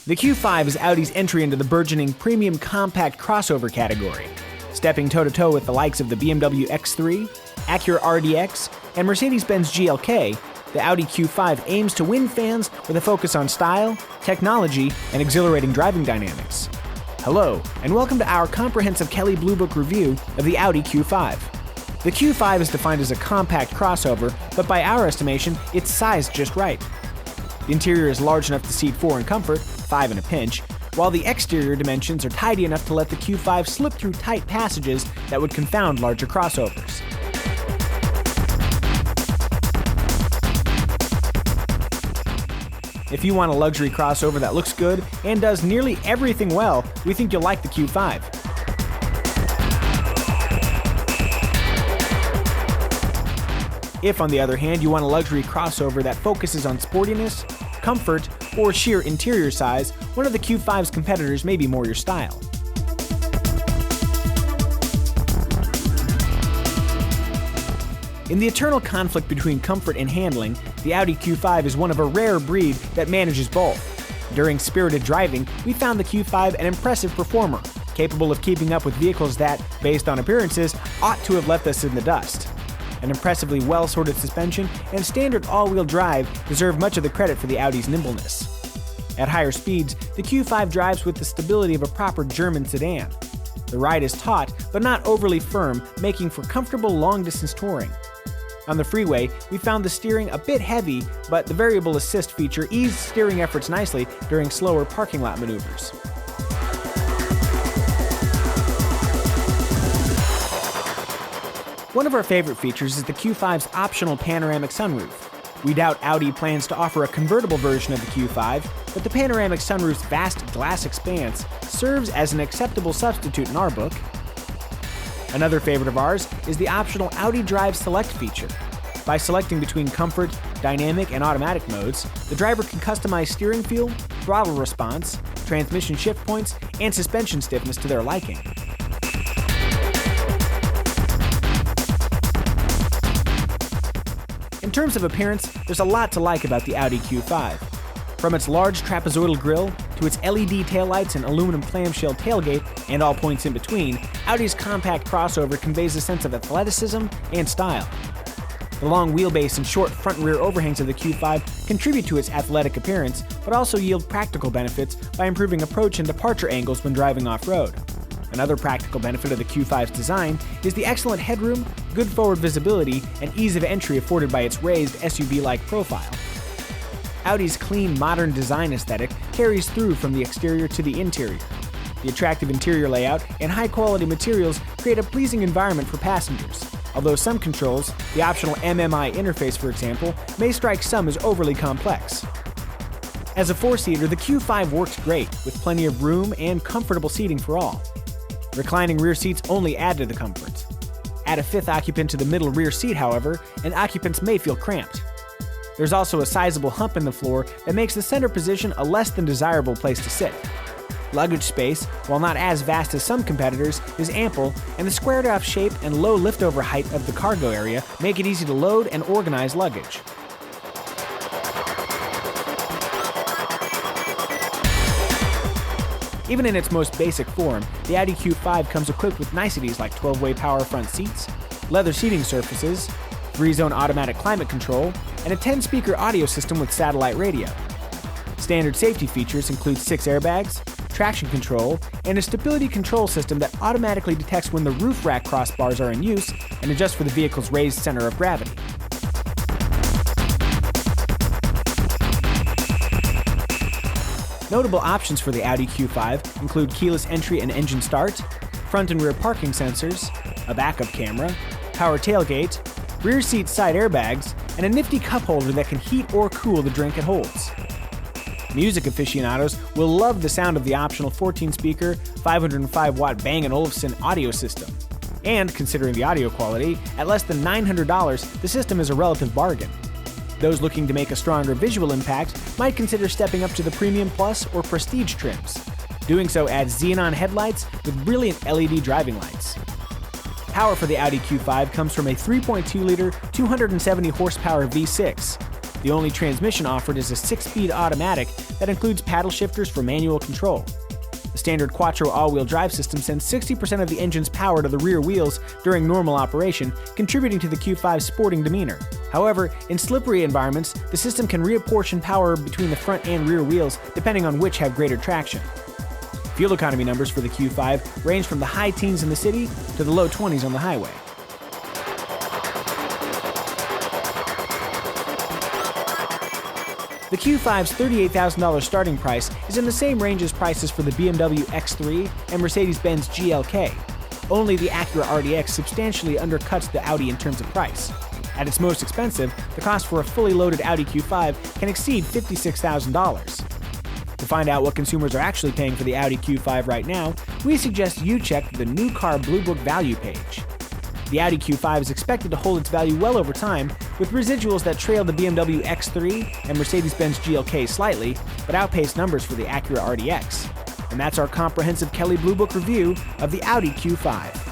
The Q5 is Audi's entry into the burgeoning premium compact crossover category. Stepping toe-to-toe with the likes of the BMW X3, Acura RDX, and Mercedes-Benz GLK, the Audi Q5 aims to win fans with a focus on style, technology, and exhilarating driving dynamics. Hello, and welcome to our comprehensive Kelley Blue Book review of the Audi Q5. The Q5 is defined as a compact crossover, but by our estimation, it's sized just right. The interior is large enough to seat 4 in comfort, 5 in a pinch, while the exterior dimensions are tidy enough to let the Q5 slip through tight passages that would confound larger crossovers. If you want a luxury crossover that looks good and does nearly everything well, we think you'll like the Q5. If, on the other hand, you want a luxury crossover that focuses on sportiness, comfort, or sheer interior size, one of the Q5's competitors may be more your style. In the eternal conflict between comfort and handling, the Audi Q5 is one of a rare breed that manages both. During spirited driving, we found the Q5 an impressive performer, capable of keeping up with vehicles that, based on appearances, ought to have left us in the dust. An impressively well-sorted suspension and standard all-wheel drive deserve much of the credit for the Audi's nimbleness. At higher speeds, the Q5 drives with the stability of a proper German sedan. The ride is taut, but not overly firm, making for comfortable long-distance touring. On the freeway, we found the steering a bit heavy, but the variable assist feature eased steering efforts nicely during slower parking lot maneuvers. One of our favorite features is the Q5's optional panoramic sunroof. We doubt Audi plans to offer a convertible version of the Q5, but the panoramic sunroof's vast glass expanse serves as an acceptable substitute in our book. Another favorite of ours is the optional Audi Drive Select feature. By selecting between comfort, dynamic, and automatic modes, the driver can customize steering feel, throttle response, transmission shift points, and suspension stiffness to their liking. In terms of appearance, there's a lot to like about the Audi Q5. From its large trapezoidal grille to its LED taillights and aluminum clamshell tailgate and all points in between, Audi's compact crossover conveys a sense of athleticism and style. The long wheelbase and short front and rear overhangs of the Q5 contribute to its athletic appearance, but also yield practical benefits by improving approach and departure angles when driving off-road. Another practical benefit of the Q5's design is the excellent headroom, good forward visibility, and ease of entry afforded by its raised SUV-like profile. Audi's clean, modern design aesthetic carries through from the exterior to the interior. The attractive interior layout and high-quality materials create a pleasing environment for passengers, although some controls, the optional MMI interface for example, may strike some as overly complex. As a four-seater, the Q5 works great, with plenty of room and comfortable seating for all. Reclining rear seats only add to the comfort. Add a fifth occupant to the middle rear seat, however, and occupants may feel cramped. There's also a sizable hump in the floor that makes the center position a less than desirable place to sit. Luggage space, while not as vast as some competitors, is ample, and the squared-off shape and low liftover height of the cargo area make it easy to load and organize luggage. Even in its most basic form, the Audi Q5 comes equipped with niceties like 12-way power front seats, leather seating surfaces, 3-zone automatic climate control, and a 10-speaker audio system with satellite radio. Standard safety features include 6 airbags, traction control, and a stability control system that automatically detects when the roof rack crossbars are in use and adjusts for the vehicle's raised center of gravity. Notable options for the Audi Q5 include keyless entry and engine start, front and rear parking sensors, a backup camera, power tailgate, rear seat side airbags, and a nifty cup holder that can heat or cool the drink it holds. Music aficionados will love the sound of the optional 14-speaker, 505-watt Bang & Olufsen audio system. And, considering the audio quality, at less than $900, the system is a relative bargain. Those looking to make a stronger visual impact might consider stepping up to the Premium Plus or Prestige trims. Doing so adds xenon headlights with brilliant LED driving lights. Power for the Audi Q5 comes from a 3.2-liter, 270-horsepower V6. The only transmission offered is a 6-speed automatic that includes paddle shifters for manual control. The standard Quattro all-wheel drive system sends 60% of the engine's power to the rear wheels during normal operation, contributing to the Q5's sporting demeanor. However, in slippery environments, the system can reapportion power between the front and rear wheels depending on which have greater traction. Fuel economy numbers for the Q5 range from the high teens in the city to the low 20s on the highway. The Q5's $38,000 starting price is in the same range as prices for the BMW X3 and Mercedes-Benz GLK. Only the Acura RDX substantially undercuts the Audi in terms of price. At its most expensive, the cost for a fully loaded Audi Q5 can exceed $56,000. To find out what consumers are actually paying for the Audi Q5 right now, we suggest you check the New Car Blue Book value page. The Audi Q5 is expected to hold its value well over time, with residuals that trail the BMW X3 and Mercedes-Benz GLK slightly, but outpace numbers for the Acura RDX. And that's our comprehensive Kelley Blue Book review of the Audi Q5.